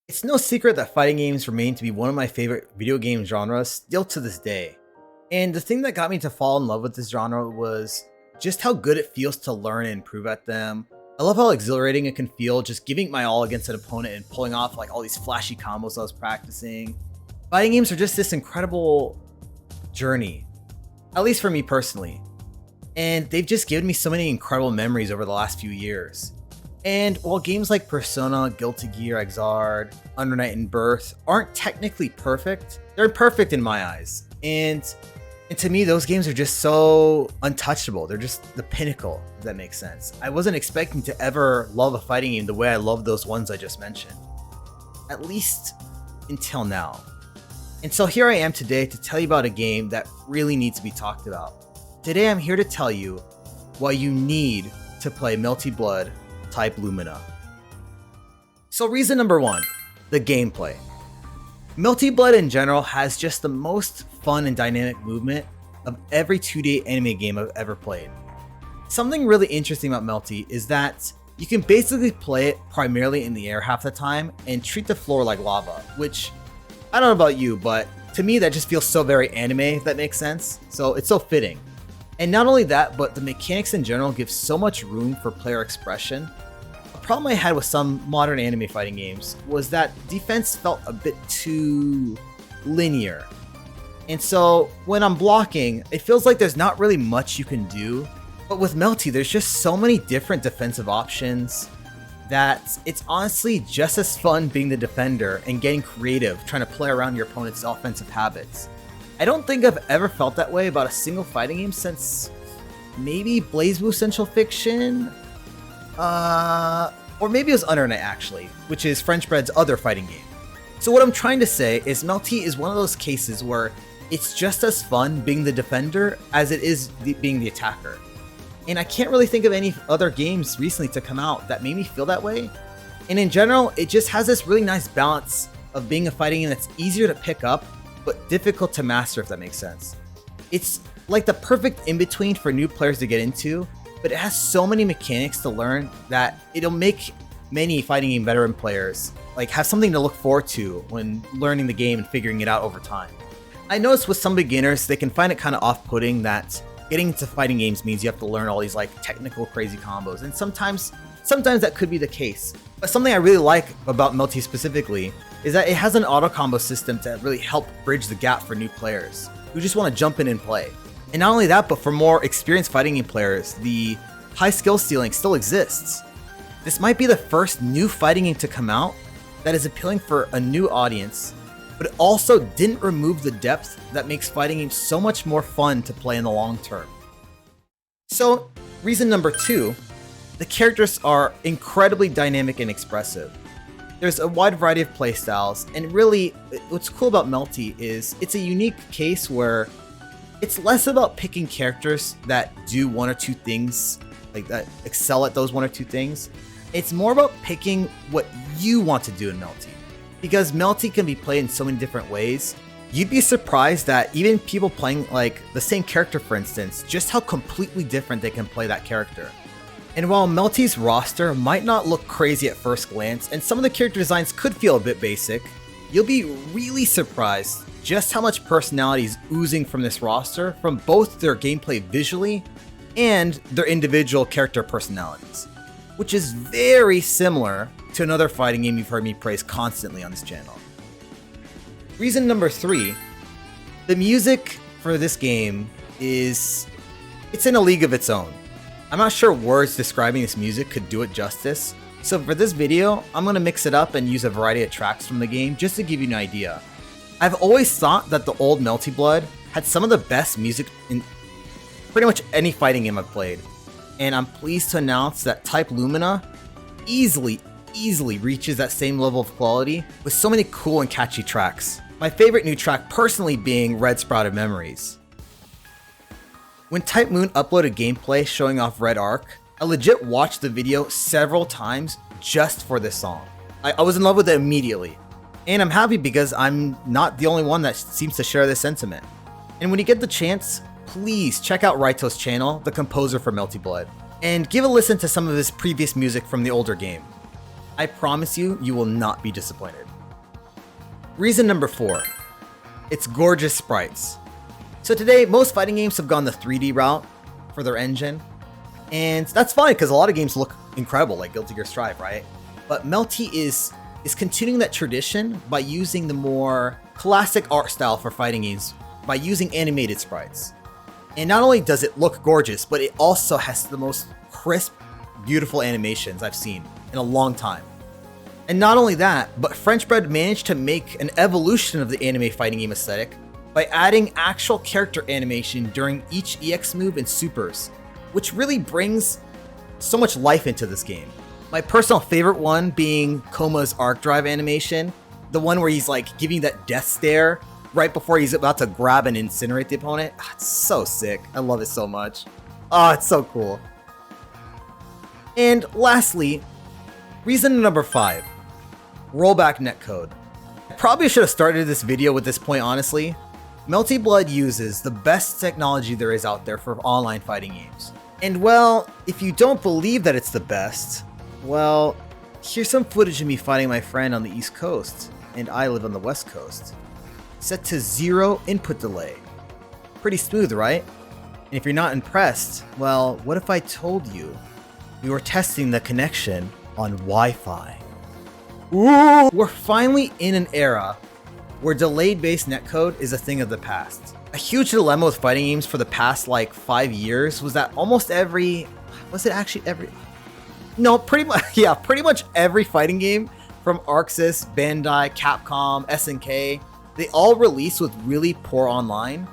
It's no secret that fighting games remain to be one of my favorite video game genres still to this day. And the thing that got me to fall in love with this genre was just how good it feels to learn and improve at them. I love how exhilarating it can feel just giving my all against an opponent and pulling off like all these flashy combos I was practicing. Fighting games are just this incredible journey, at least for me personally. And they've just given me so many incredible memories over the last few years. And while games like Persona, Guilty Gear Xrd, Under Night and Birth aren't technically perfect, they're perfect in my eyes. And to me, those games are just so untouchable. They're just the pinnacle, if that makes sense. I wasn't expecting to ever love a fighting game the way I love those ones I just mentioned. At least until now. And so here I am today to tell you about a game that really needs to be talked about. Today I'm here to tell you why you need to play Melty Blood Type Lumina. So reason number one, the gameplay. Melty Blood in general has just the most fun and dynamic movement of every 2D anime game I've ever played. Something really interesting about Melty is that you can basically play it primarily in the air half the time and treat the floor like lava, which I don't know about you, but to me that just feels so very anime, if that makes sense. So it's so fitting. And not only that, but the mechanics in general give so much room for player expression. A problem I had with some modern anime fighting games was that defense felt a bit too linear. And so when I'm blocking, it feels like there's not really much you can do. But with Melty, there's just so many different defensive options that it's honestly just as fun being the defender and getting creative, trying to play around your opponent's offensive habits. I don't think I've ever felt that way about a single fighting game since maybe BlazBlue Central Fiction? Or maybe it was Under Night actually, which is French Bread's other fighting game. So what I'm trying to say is Melty is one of those cases where it's just as fun being the defender as it is being the attacker. And I can't really think of any other games recently to come out that made me feel that way. And in general, it just has this really nice balance of being a fighting game that's easier to pick up but difficult to master, if that makes sense. It's like the perfect in-between for new players to get into, but it has so many mechanics to learn that it'll make many fighting game veteran players like have something to look forward to when learning the game and figuring it out over time. I noticed with some beginners, they can find it kind of off-putting that getting into fighting games means you have to learn all these like technical crazy combos, and sometimes that could be the case. But something I really like about Melty specifically is that it has an auto combo system to really help bridge the gap for new players who just want to jump in and play. And not only that, but for more experienced fighting game players, the high skill ceiling still exists. This might be the first new fighting game to come out that is appealing for a new audience, but it also didn't remove the depth that makes fighting games so much more fun to play in the long term. So, reason number two, the characters are incredibly dynamic and expressive. There's a wide variety of playstyles, and really, what's cool about Melty is it's a unique case where it's less about picking characters that do one or two things, like that excel at those one or two things. It's more about picking what you want to do in Melty. Because Melty can be played in so many different ways, you'd be surprised that even people playing like the same character, for instance, just how completely different they can play that character. And while Melty's roster might not look crazy at first glance, and some of the character designs could feel a bit basic, you'll be really surprised just how much personality is oozing from this roster from both their gameplay visually and their individual character personalities, which is very similar to another fighting game you've heard me praise constantly on this channel. Reason number three, the music for this game it's in a league of its own. I'm not sure words describing this music could do it justice, so for this video, I'm going to mix it up and use a variety of tracks from the game just to give you an idea. I've always thought that the old Melty Blood had some of the best music in pretty much any fighting game I've played, and I'm pleased to announce that Type Lumina easily reaches that same level of quality with so many cool and catchy tracks. My favorite new track personally being Red Sprouted Memories. When Type Moon uploaded gameplay showing off Red Arc, I legit watched the video several times just for this song. I was in love with it immediately. And I'm happy because I'm not the only one that seems to share this sentiment. And when you get the chance, please check out Raito's channel, the composer for Melty Blood, and give a listen to some of his previous music from the older game. I promise you, you will not be disappointed. Reason number 4. It's gorgeous sprites. So today, most fighting games have gone the 3D route for their engine. And that's fine, because a lot of games look incredible, like Guilty Gear Strive, right? But Melty is continuing that tradition by using the more classic art style for fighting games, by using animated sprites. And not only does it look gorgeous, but it also has the most crisp, beautiful animations I've seen in a long time. And not only that, but French Bread managed to make an evolution of the anime fighting game aesthetic by adding actual character animation during each EX move and supers, which really brings so much life into this game. My personal favorite one being Koma's arc drive animation, the one where he's like giving that death stare right before he's about to grab and incinerate the opponent. It's so sick. I love it so much. Oh, it's so cool. And lastly, reason number 5, rollback netcode. I probably should have started this video with this point, honestly. Melty Blood uses the best technology there is out there for online fighting games. And well, if you don't believe that it's the best, well, here's some footage of me fighting my friend on the East Coast, and I live on the West Coast. Set to 0 input delay. Pretty smooth, right? And if you're not impressed, well, what if I told you we were testing the connection on Wi-Fi? Ooh! We're finally in an era where delayed-based netcode is a thing of the past. A huge dilemma with fighting games for the past like 5 years was that almost every, pretty much every fighting game from Arxis, Bandai, Capcom, SNK, they all released with really poor online.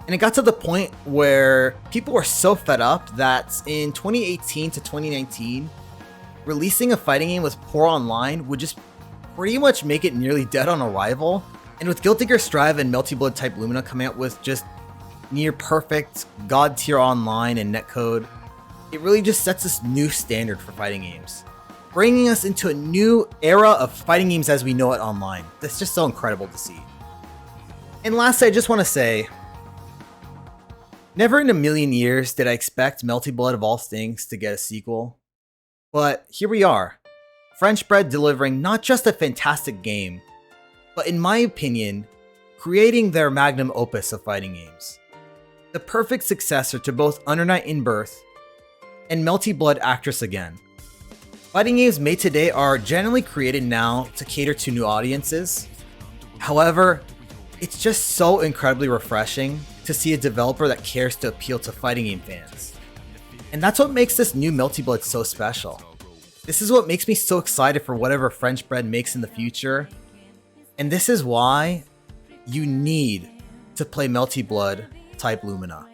And it got to the point where people were so fed up that in 2018 to 2019, releasing a fighting game with poor online would just pretty much make it nearly dead on arrival. And with Guilty Gear Strive and Melty Blood type Lumina coming out with just near perfect god tier online and netcode, it really just sets this new standard for fighting games, bringing us into a new era of fighting games as we know it online. That's just so incredible to see. And lastly, I just want to say, never in a million years did I expect Melty Blood of all things to get a sequel. But here we are, French Bread delivering not just a fantastic game, but in my opinion, creating their magnum opus of fighting games. The perfect successor to both Under Night In-Birth and Melty Blood Actress Again. Fighting games made today are generally created now to cater to new audiences. However, it's just so incredibly refreshing to see a developer that cares to appeal to fighting game fans. And that's what makes this new Melty Blood so special. This is what makes me so excited for whatever French Bread makes in the future. And this is why you need to play Melty Blood type Lumina.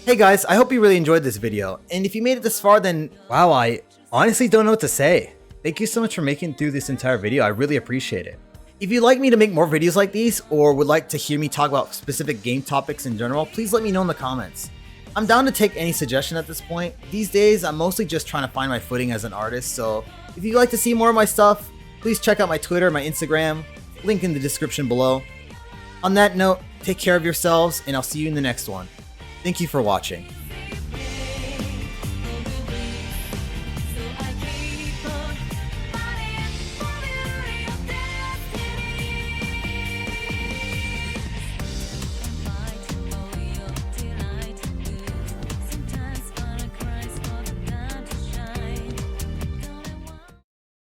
Hey guys, I hope you really enjoyed this video. And if you made it this far, then wow, I honestly don't know what to say. Thank you so much for making it through this entire video. I really appreciate it. If you'd like me to make more videos like these, or would like to hear me talk about specific game topics in general, please let me know in the comments. I'm down to take any suggestion at this point. These days, I'm mostly just trying to find my footing as an artist, so if you'd like to see more of my stuff, please check out my Twitter, my Instagram, link in the description below. On that note, take care of yourselves, and I'll see you in the next one. Thank you for watching.